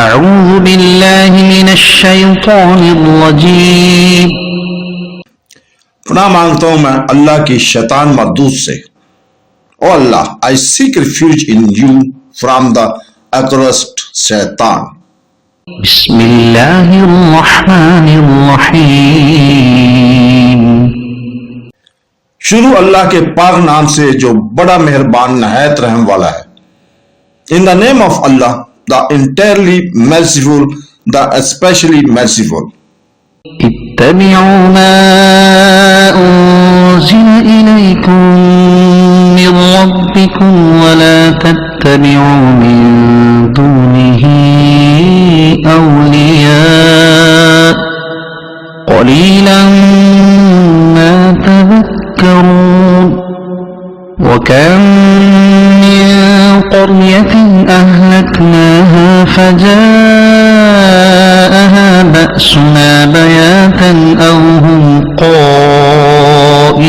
अऊज़ु बिल्लाहि मिनश शैतानिर रजीम। पनाह मांगता हूं मैं अल्लाह की शैतान मरदूद से। ओ अल्लाह, I seek refuge in you from the accursed शैतान। बिस्मिल्लाहिर रहमानिर रहीम। शुरू अल्लाह के पाक नाम से जो बड़ा मेहरबान नहायत रहम वाला है। In the name of Allah, the entirely merciful, the especially merciful। इत्तबिउ मा उन्ज़िल इलैकुम मिन रब्बिकुम वला तत्तबिउ मिन दूनिही औलिया क़लीलन मा तज़क्करून। वकम मिन क़र्यतिन अहलकनाहा फजाअहा बअसुना बयातन औ हुम क़ाइलून।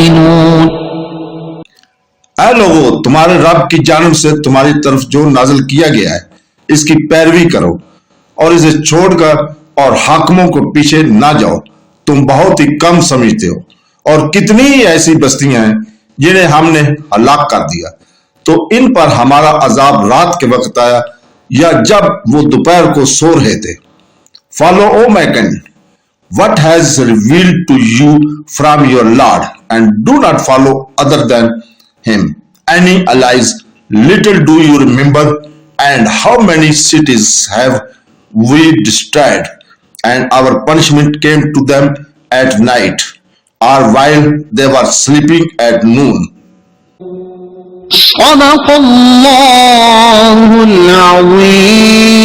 ऐ लोगों, तुम्हारे रब की जानिब से तुम्हारी तरफ जो नाजिल किया गया है इसकी पैरवी करो और इसे छोड़कर और हाकिमों को पीछे ना जाओ। तुम बहुत ही कम समझते हो। और कितनी ही ऐसी बस्तियां हैं जिन्हें हमने हलाक कर दिया, तो इन पर हमारा अजाब रात के वक्त आया या जब वो दोपहर को सो रहे थे। फॉलो ओ मैकन what has revealed to you from your Lord, and do not follow other than him any allies. Little do you remember, and how many cities have we destroyed, and our punishment came to them at night, or while they were sleeping at noon. सदक़ल्लाहुल अज़ीम।